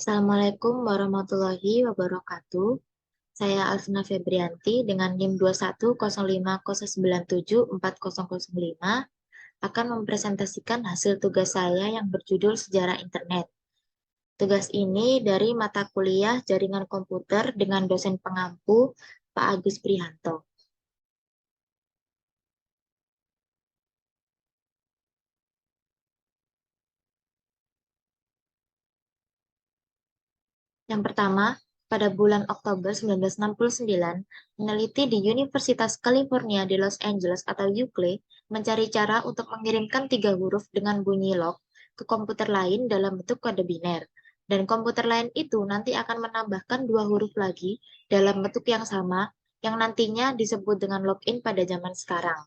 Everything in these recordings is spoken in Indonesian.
Assalamualaikum warahmatullahi wabarakatuh. Saya Alvina Febrianti dengan NIM 21050974005 akan mempresentasikan hasil tugas saya yang berjudul Sejarah Internet. Tugas ini dari mata kuliah Jaringan Komputer dengan dosen pengampu Pak Agus Prihanto. Yang pertama, pada bulan Oktober 1969, peneliti di Universitas California di Los Angeles atau UCLA mencari cara untuk mengirimkan 3 huruf dengan bunyi log ke komputer lain dalam bentuk kode biner. Dan komputer lain itu nanti akan menambahkan 2 huruf lagi dalam bentuk yang sama yang nantinya disebut dengan login pada zaman sekarang.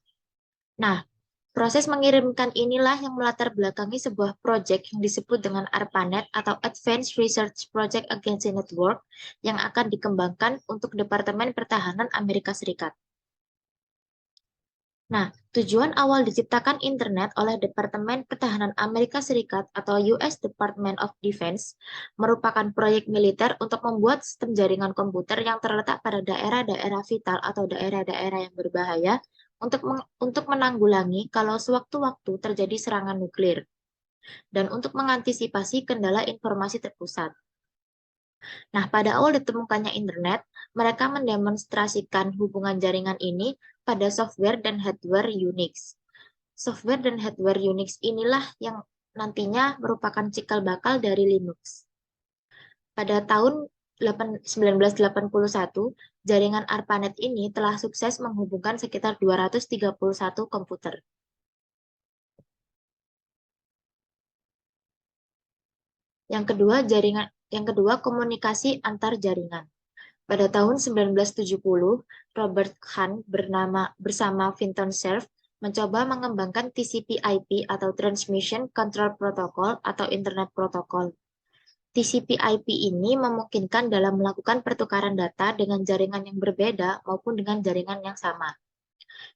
Nah, proses mengirimkan inilah yang melatar belakangi sebuah proyek yang disebut dengan ARPANET atau Advanced Research Project Agency Network yang akan dikembangkan untuk Departemen Pertahanan Amerika Serikat. Nah, tujuan awal diciptakan internet oleh Departemen Pertahanan Amerika Serikat atau US Department of Defense merupakan proyek militer untuk membuat sistem jaringan komputer yang terletak pada daerah-daerah vital atau daerah-daerah yang berbahaya untuk menanggulangi kalau sewaktu-waktu terjadi serangan nuklir dan untuk mengantisipasi kendala informasi terpusat. Nah, pada awal ditemukannya internet, mereka mendemonstrasikan hubungan jaringan ini pada software dan hardware Unix. Software dan hardware Unix inilah yang nantinya merupakan cikal bakal dari Linux. Pada tahun 1981, jaringan ARPANET ini telah sukses menghubungkan sekitar 231 komputer. Yang kedua komunikasi antar jaringan. Pada tahun 1970, Robert Hahn bersama Vinton Cerf mencoba mengembangkan TCP/IP atau Transmission Control Protocol atau Internet Protocol. TCP/IP ini memungkinkan dalam melakukan pertukaran data dengan jaringan yang berbeda maupun dengan jaringan yang sama.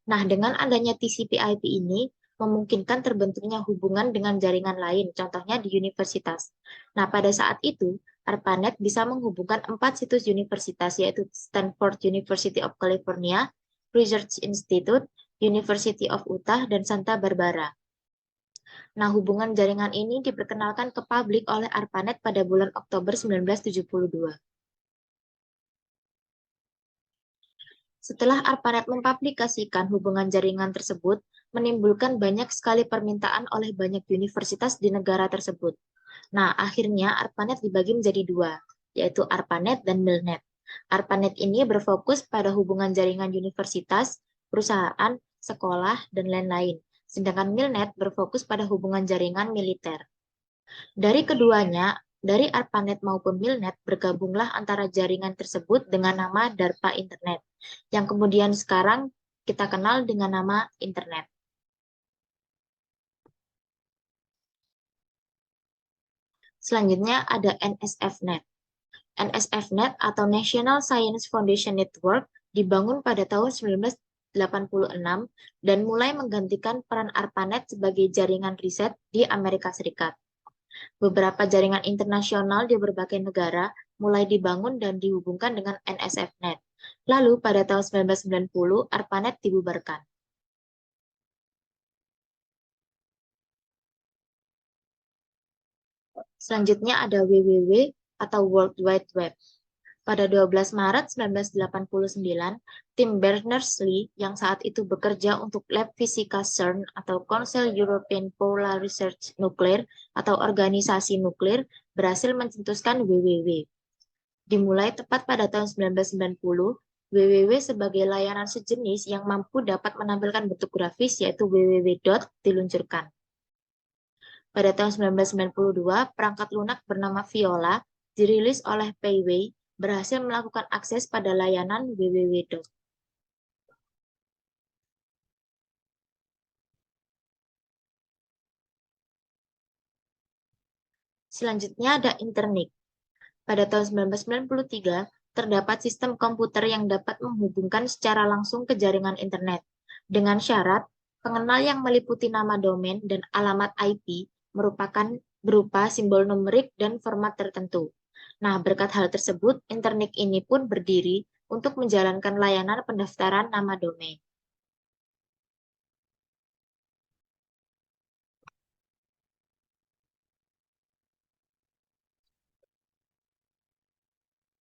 Nah, dengan adanya TCP/IP ini, memungkinkan terbentuknya hubungan dengan jaringan lain, contohnya di universitas. Nah, pada saat itu, ARPANET bisa menghubungkan 4 situs universitas, yaitu Stanford University of California, Research Institute, University of Utah, dan Santa Barbara. Nah, hubungan jaringan ini diperkenalkan ke publik oleh ARPANET pada bulan Oktober 1972. Setelah ARPANET mempublikasikan hubungan jaringan tersebut, menimbulkan banyak sekali permintaan oleh banyak universitas di negara tersebut. Nah, akhirnya ARPANET dibagi menjadi 2, yaitu ARPANET dan MILNET. ARPANET ini berfokus pada hubungan jaringan universitas, perusahaan, sekolah, dan lain-lain. Sedangkan MILNET berfokus pada hubungan jaringan militer. Dari ARPANET maupun MILNET bergabunglah antara jaringan tersebut dengan nama DARPA Internet, yang kemudian sekarang kita kenal dengan nama Internet. Selanjutnya ada NSFNet. NSFNet atau National Science Foundation Network dibangun pada tahun 1986 dan mulai menggantikan peran ARPANET sebagai jaringan riset di Amerika Serikat. Beberapa jaringan internasional di berbagai negara mulai dibangun dan dihubungkan dengan NSFNet. Lalu pada tahun 1990, ARPANET dibubarkan. Selanjutnya ada WWW atau World Wide Web. Pada 12 Maret 1989, tim Berners-Lee yang saat itu bekerja untuk Lab Fisika CERN atau Council European Polar Research Nuclear atau organisasi nuklir berhasil mencetuskan WWW. Dimulai tepat pada tahun 1990, WWW sebagai layanan sejenis yang mampu dapat menampilkan bentuk grafis yaitu www. Diluncurkan. Pada tahun 1992, perangkat lunak bernama Viola dirilis oleh Payway berhasil melakukan akses pada layanan www. Selanjutnya ada Internet. Pada tahun 1993, terdapat sistem komputer yang dapat menghubungkan secara langsung ke jaringan internet. Dengan syarat, pengenal yang meliputi nama domain dan alamat IP merupakan berupa simbol numerik dan format tertentu. Nah, berkat hal tersebut, internet ini pun berdiri untuk menjalankan layanan pendaftaran nama domain.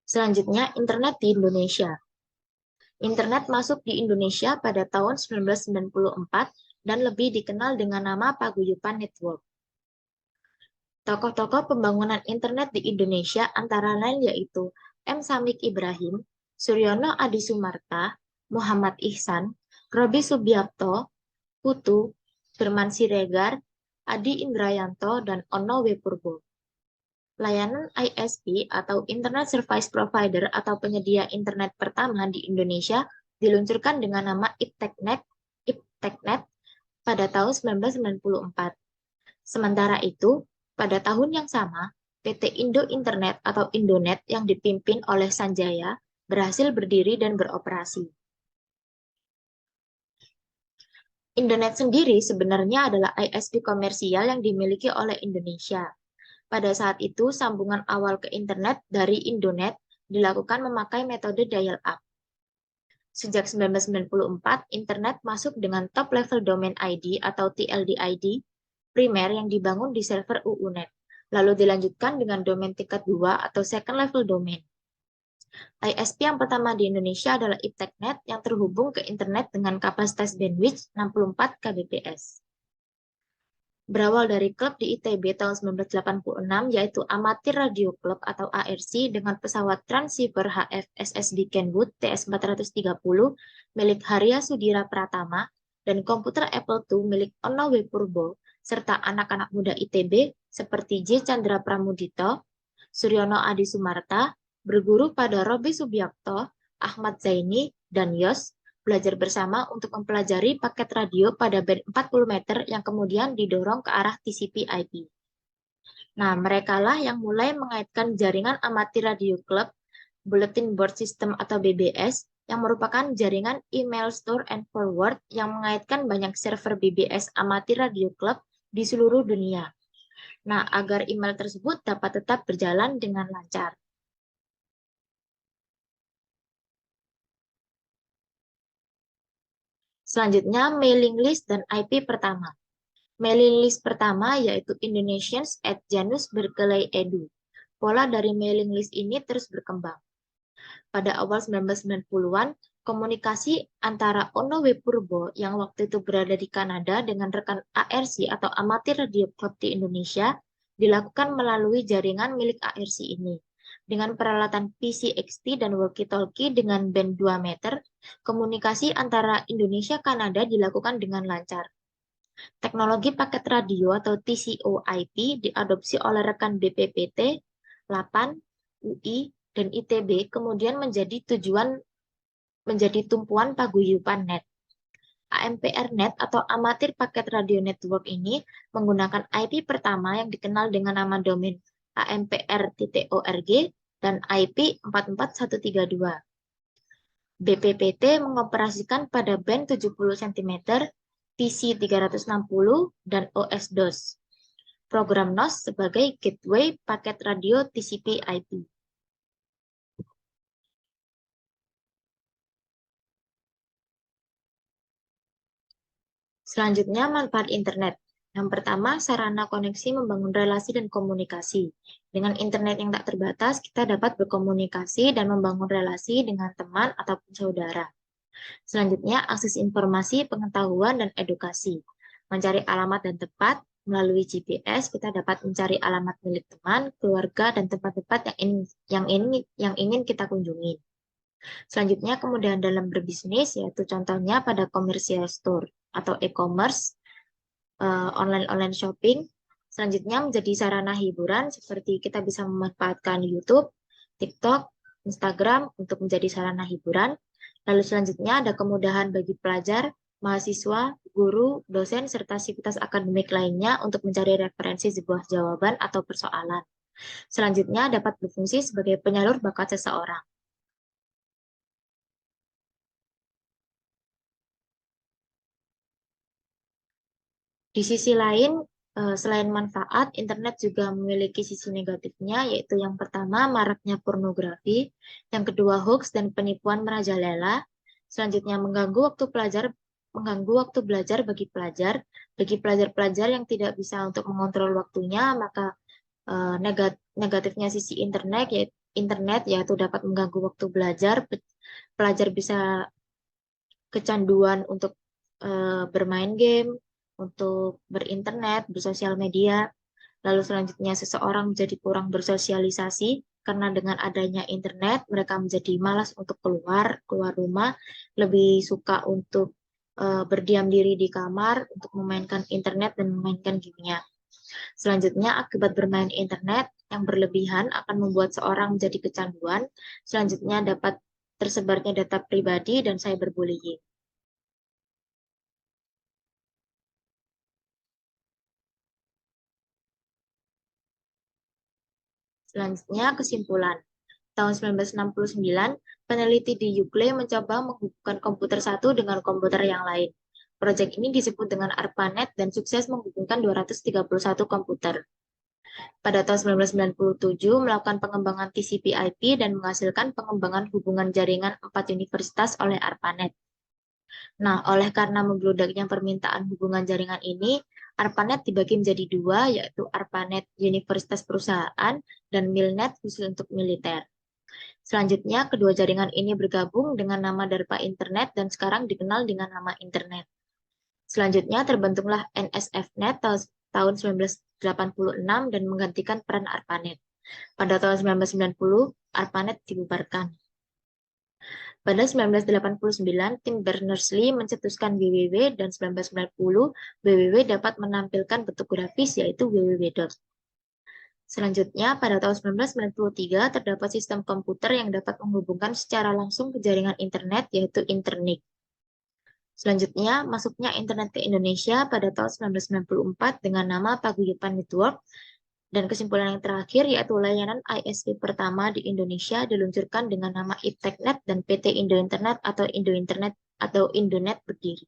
Selanjutnya, internet di Indonesia. Internet masuk di Indonesia pada tahun 1994 dan lebih dikenal dengan nama Paguyuban Network. Tokoh-tokoh pembangunan internet di Indonesia antara lain yaitu M. Samik Ibrahim, Suryono Adisumarta, Muhammad Ihsan, Robi Subiakto, Putu, Firman Siregar, Adi Indrayanto, dan Ono W. Purbo. Layanan ISP atau Internet Service Provider atau penyedia internet pertama di Indonesia diluncurkan dengan nama IPTECnet pada tahun 1994. Sementara itu, pada tahun yang sama, PT Indo Internet atau Indonet yang dipimpin oleh Sanjaya berhasil berdiri dan beroperasi. Indonet sendiri sebenarnya adalah ISP komersial yang dimiliki oleh Indonesia. Pada saat itu, sambungan awal ke internet dari Indonet dilakukan memakai metode dial-up. Sejak 1994, internet masuk dengan top level domain ID atau TLD-ID primer yang dibangun di server UUNet, lalu dilanjutkan dengan domain tingkat 2 atau second level domain. ISP yang pertama di Indonesia adalah IPTECnet yang terhubung ke internet dengan kapasitas bandwidth 64 kbps. Berawal dari klub di ITB tahun 1986, yaitu Amatir Radio Club atau ARC dengan pesawat transceiver HF SSB Kenwood TS430 milik Harya Sudira Pratama dan komputer Apple II milik Ono W. Purbo, serta anak-anak muda ITB seperti J. Chandra Pramudito, Suryono Adi Sumarta, berguru pada Robi Subiakto, Ahmad Zaini, dan Yos, belajar bersama untuk mempelajari paket radio pada band 40 meter yang kemudian didorong ke arah TCP/IP. Nah, merekalah yang mulai mengaitkan jaringan amatir radio club, Bulletin Board System atau BBS, yang merupakan jaringan email store and forward yang mengaitkan banyak server BBS amatir radio club di seluruh dunia. Nah, agar email tersebut dapat tetap berjalan dengan lancar. Selanjutnya, mailing list dan IP pertama. Mailing list pertama yaitu Indonesians at Janus Berkeley Edu. Pola dari mailing list ini terus berkembang. Pada awal 1990-an, komunikasi antara Ono W. Purbo yang waktu itu berada di Kanada dengan rekan ARC atau Amatir Radio Club di Indonesia dilakukan melalui jaringan milik ARC ini. Dengan peralatan PCXT dan walkie-talkie dengan band 2 meter, komunikasi antara Indonesia-Kanada dilakukan dengan lancar. Teknologi paket radio atau TCO/IP diadopsi oleh rekan BPPT, LAPAN, UI, dan ITB kemudian menjadi tumpuan paguyuban net. AMPR-net atau Amatir Paket Radio Network ini menggunakan IP pertama yang dikenal dengan nama domain ampr.org dan IP 44132. BPPT mengoperasikan pada band 70 cm, TC 360, dan OS-DOS. Program NOS sebagai gateway paket radio TCP/IP. Selanjutnya, manfaat internet. Yang pertama, sarana koneksi membangun relasi dan komunikasi. Dengan internet yang tak terbatas, kita dapat berkomunikasi dan membangun relasi dengan teman ataupun saudara. Selanjutnya, akses informasi, pengetahuan, dan edukasi. Mencari alamat dan tempat, melalui GPS, kita dapat mencari alamat milik teman, keluarga, dan tempat-tempat yang ingin kita kunjungi. Selanjutnya, kemudahan dalam berbisnis, yaitu contohnya pada commercial store atau e-commerce, online shopping. Selanjutnya menjadi sarana hiburan seperti kita bisa memanfaatkan YouTube, TikTok, Instagram untuk menjadi sarana hiburan. Lalu selanjutnya ada kemudahan bagi pelajar, mahasiswa, guru, dosen, serta sivitas akademik lainnya untuk mencari referensi sebuah jawaban atau persoalan. Selanjutnya dapat berfungsi sebagai penyalur bakat seseorang. Di sisi lain, Selain manfaat, internet juga memiliki sisi negatifnya, yaitu yang pertama, maraknya pornografi, yang kedua, hoax dan penipuan merajalela, selanjutnya mengganggu waktu belajar bagi pelajar-pelajar yang tidak bisa untuk mengontrol waktunya, maka negatifnya sisi internet yaitu dapat mengganggu waktu belajar, pelajar bisa kecanduan untuk bermain game, untuk berinternet, bersosial media. Lalu selanjutnya seseorang menjadi kurang bersosialisasi karena dengan adanya internet mereka menjadi malas untuk keluar rumah, lebih suka untuk berdiam diri di kamar untuk memainkan internet dan memainkan gamenya. Selanjutnya, akibat bermain internet yang berlebihan akan membuat seorang menjadi kecanduan. Selanjutnya dapat tersebarnya data pribadi dan cyberbullying. Selanjutnya, kesimpulan. Tahun 1969, peneliti di UCLA mencoba menghubungkan komputer satu dengan komputer yang lain. Proyek ini disebut dengan ARPANET dan sukses menghubungkan 231 komputer. Pada tahun 1997, melakukan pengembangan TCP/IP dan menghasilkan pengembangan hubungan jaringan 4 universitas oleh ARPANET. Nah, oleh karena membludaknya permintaan hubungan jaringan ini, ARPANET dibagi menjadi dua, yaitu ARPANET Universitas Perusahaan dan MILNET khusus untuk militer. Selanjutnya, kedua jaringan ini bergabung dengan nama DARPA Internet dan sekarang dikenal dengan nama Internet. Selanjutnya, terbentuklah NSFNet tahun 1986 dan menggantikan peran ARPANET. Pada tahun 1990, ARPANET dibubarkan. Pada 1989, tim Berners-Lee mencetuskan WWW dan 1990, WWW dapat menampilkan bentuk grafis yaitu www. Selanjutnya, pada tahun 1993, terdapat sistem komputer yang dapat menghubungkan secara langsung ke jaringan internet yaitu Internet. Selanjutnya, masuknya internet ke Indonesia pada tahun 1994 dengan nama Paguyuban Network. Dan kesimpulan yang terakhir yaitu layanan ISP pertama di Indonesia diluncurkan dengan nama IPTECnet dan PT Indo Internet atau Indonet berdiri.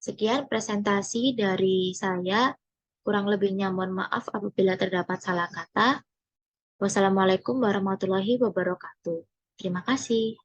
Sekian presentasi dari saya. Kurang lebihnya mohon maaf apabila terdapat salah kata. Wassalamualaikum warahmatullahi wabarakatuh. Terima kasih.